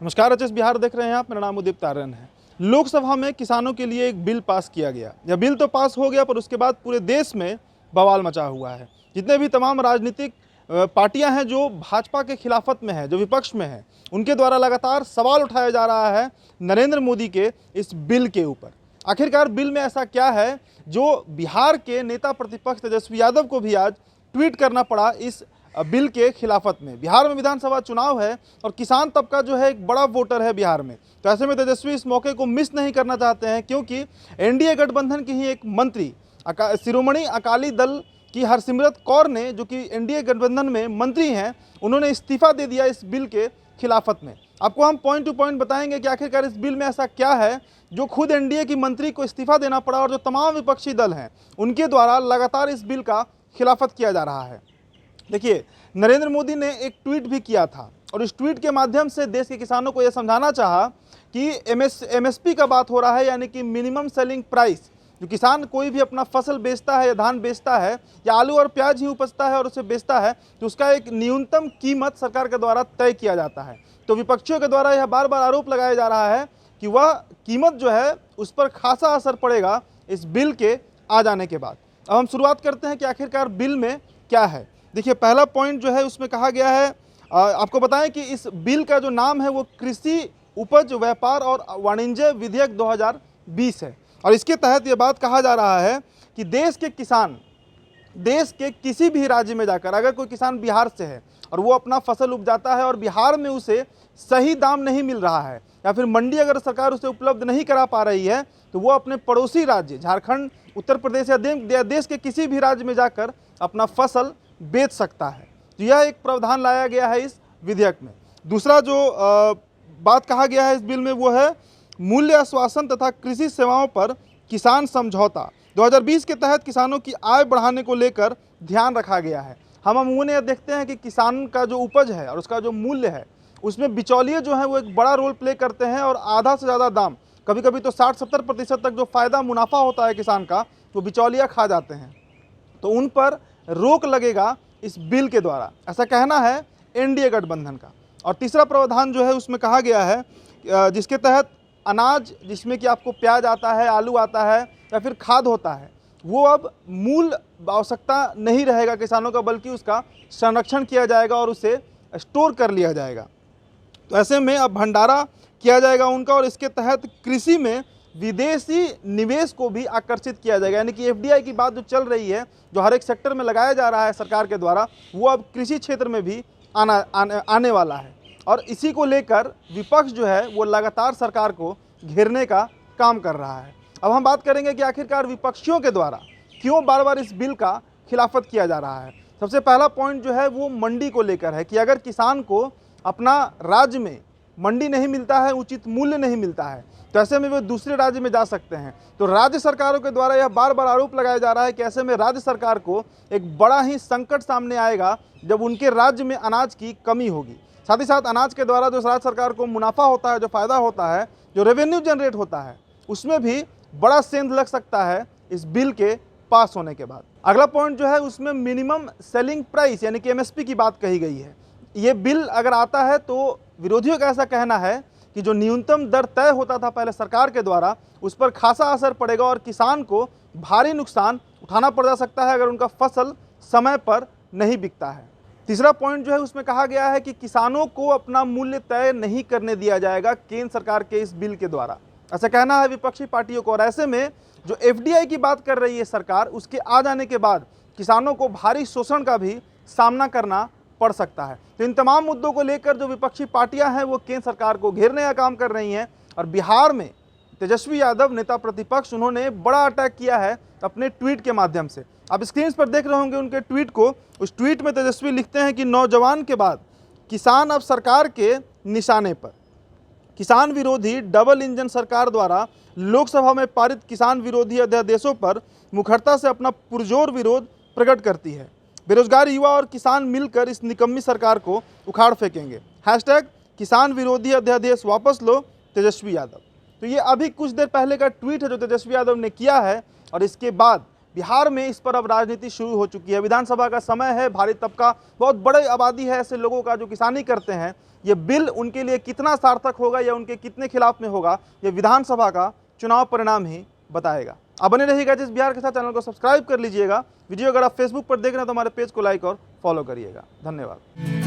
नमस्कार, एचएस बिहार देख रहे हैं आप। मेरा नाम उदित तारन है। लोकसभा में किसानों के लिए एक बिल पास किया गया। यह बिल तो पास हो गया, पर उसके बाद पूरे देश में बवाल मचा हुआ है। जितने भी तमाम राजनीतिक पार्टियां हैं जो भाजपा के खिलाफत में है, जो विपक्ष में है, उनके द्वारा लगातार सवाल उठाया जा रहा है नरेंद्र मोदी के इस बिल के ऊपर। आखिरकार बिल में ऐसा क्या है जो बिहार के नेता प्रतिपक्ष तेजस्वी यादव को भी आज ट्वीट करना पड़ा इस बिल के खिलाफत में। बिहार में विधानसभा चुनाव है और किसान तबका जो है एक बड़ा वोटर है बिहार में। तो ऐसे में तेजस्वी इस मौके को मिस नहीं करना चाहते हैं, क्योंकि एनडीए गठबंधन की ही एक मंत्री शिरोमणि अकाली दल की हरसिमरत कौर ने, जो कि एनडीए गठबंधन में मंत्री हैं, उन्होंने इस्तीफा दे दिया इस बिल के खिलाफत में। आपको हम पॉइंट टू पॉइंट बताएंगे कि आखिरकार इस बिल में ऐसा क्या है जो खुद एनडीए की मंत्री को इस्तीफा देना पड़ा और जो तमाम विपक्षी दल हैं उनके द्वारा लगातार इस बिल का खिलाफत किया जा रहा है। देखिए, नरेंद्र मोदी ने एक ट्वीट भी किया था और इस ट्वीट के माध्यम से देश के किसानों को यह समझाना चाहा कि एमएसपी का बात हो रहा है, यानी कि मिनिमम सेलिंग प्राइस। जो किसान कोई भी अपना फसल बेचता है या धान बेचता है या आलू और प्याज ही उपजता है और उसे बेचता है, तो उसका एक न्यूनतम कीमत सरकार के द्वारा तय किया जाता है। तो विपक्षियों के द्वारा यह बार बार आरोप लगाया जा रहा है कि वह कीमत जो है उस पर खासा असर पड़ेगा इस बिल के आ जाने के बाद। अब हम शुरुआत करते हैं कि आखिरकार बिल में क्या है। देखिए, पहला पॉइंट जो है उसमें कहा गया है, आपको बताएं कि इस बिल का जो नाम है वो कृषि उपज व्यापार और वाणिज्य विधेयक 2020 है। और इसके तहत ये बात कहा जा रहा है कि देश के किसान देश के किसी भी राज्य में जाकर, अगर कोई किसान बिहार से है और वो अपना फसल उपजाता है और बिहार में उसे सही दाम नहीं मिल रहा है या फिर मंडी अगर सरकार उसे उपलब्ध नहीं करा पा रही है, तो वो अपने पड़ोसी राज्य झारखंड, उत्तर प्रदेश या देश के किसी भी राज्य में जाकर अपना फसल बेच सकता है। तो यह एक प्रावधान लाया गया है इस विधेयक में। दूसरा जो बात कहा गया है इस बिल में वो है मूल्य आश्वासन तथा कृषि सेवाओं पर किसान समझौता। 2020 के तहत किसानों की आय बढ़ाने को लेकर ध्यान रखा गया है। हम अमूमन यह देखते हैं कि किसान का जो उपज है और उसका जो मूल्य है उसमें बिचौलिए जो है वो एक बड़ा रोल प्ले करते हैं और आधा से ज़्यादा दाम, कभी कभी तो 60-70% तक जो फ़ायदा मुनाफा होता है किसान का, वो बिचौलिया खा जाते हैं। तो उन पर रोक लगेगा इस बिल के द्वारा, ऐसा कहना है एनडीए गठबंधन का। और तीसरा प्रावधान जो है उसमें कहा गया है जिसके तहत अनाज, जिसमें कि आपको प्याज आता है, आलू आता है या फिर खाद होता है, वो अब मूल आवश्यकता नहीं रहेगा किसानों का, बल्कि उसका संरक्षण किया जाएगा और उसे स्टोर कर लिया जाएगा। तो ऐसे में अब भंडारा किया जाएगा उनका, और इसके तहत कृषि में विदेशी निवेश को भी आकर्षित किया जाएगा। यानी कि एफडीआई की बात जो चल रही है, जो हर एक सेक्टर में लगाया जा रहा है सरकार के द्वारा, वो अब कृषि क्षेत्र में भी आने वाला है। और इसी को लेकर विपक्ष जो है वो लगातार सरकार को घेरने का काम कर रहा है। अब हम बात करेंगे कि आखिरकार विपक्षियों के द्वारा क्यों बार बार इस बिल का खिलाफत किया जा रहा है। सबसे पहला पॉइंट जो है वो मंडी को लेकर है कि अगर किसान को अपना राज्य में मंडी नहीं मिलता है, उचित मूल्य नहीं मिलता है, तो ऐसे में वे दूसरे राज्य में जा सकते हैं। तो राज्य सरकारों के द्वारा यह बार बार आरोप लगाया जा रहा है कि ऐसे में राज्य सरकार को एक बड़ा ही संकट सामने आएगा जब उनके राज्य में अनाज की कमी होगी। साथ ही साथ अनाज के द्वारा जो राज्य सरकार को मुनाफा होता है, जो फ़ायदा होता है, जो रेवेन्यू जनरेट होता है, उसमें भी बड़ा सेंध लग सकता है इस बिल के पास होने के बाद। अगला पॉइंट जो है उसमें मिनिमम सेलिंग प्राइस यानी कि एमएसपी की बात कही गई है। ये बिल अगर आता है तो विरोधियों का ऐसा कहना है कि जो न्यूनतम दर तय होता था पहले सरकार के द्वारा, उस पर खासा असर पड़ेगा और किसान को भारी नुकसान उठाना पड़ जा सकता है अगर उनका फसल समय पर नहीं बिकता है। तीसरा पॉइंट जो है उसमें कहा गया है कि किसानों को अपना मूल्य तय नहीं करने दिया जाएगा केंद्र सरकार के इस बिल के द्वारा, ऐसा कहना है विपक्षी पार्टियों को। और ऐसे में जो एफडीआई की बात कर रही है सरकार, उसके आ जाने के बाद किसानों को भारी शोषण का भी सामना करना पड़ सकता है। तो इन तमाम मुद्दों को लेकर जो विपक्षी पार्टियां हैं वो केंद्र सरकार को घेरने का काम कर रही हैं। और बिहार में तेजस्वी यादव नेता प्रतिपक्ष, उन्होंने बड़ा अटैक किया है अपने ट्वीट के माध्यम से। आप स्क्रीन पर देख रहे होंगे उनके ट्वीट को। उस ट्वीट में तेजस्वी लिखते हैं कि नौजवान के बाद किसान अब सरकार के निशाने पर। किसान विरोधी डबल इंजन सरकार द्वारा लोकसभा में पारित किसान विरोधी अध्यादेशों पर मुखरता से अपना पुरजोर विरोध प्रकट करती है। बेरोजगार युवा और किसान मिलकर इस निकम्मी सरकार को उखाड़ फेंकेंगे। हैशटैग किसान विरोधी अध्यादेश वापस लो तेजस्वी यादव। तो ये अभी कुछ देर पहले का ट्वीट है जो तेजस्वी यादव ने किया है, और इसके बाद बिहार में इस पर अब राजनीति शुरू हो चुकी है। विधानसभा का समय है, भारी तबका, बहुत बड़ी आबादी है ऐसे लोगों का जो किसानी करते हैं। ये बिल उनके लिए कितना सार्थक होगा या उनके कितने खिलाफ में होगा, ये विधानसभा का चुनाव परिणाम ही बताएगा। आप बने रहिएगा जिस बिहार के साथ, चैनल को सब्सक्राइब कर लीजिएगा। वीडियो अगर आप फेसबुक पर देख रहे हैं तो हमारे पेज को लाइक और फॉलो करिएगा। धन्यवाद।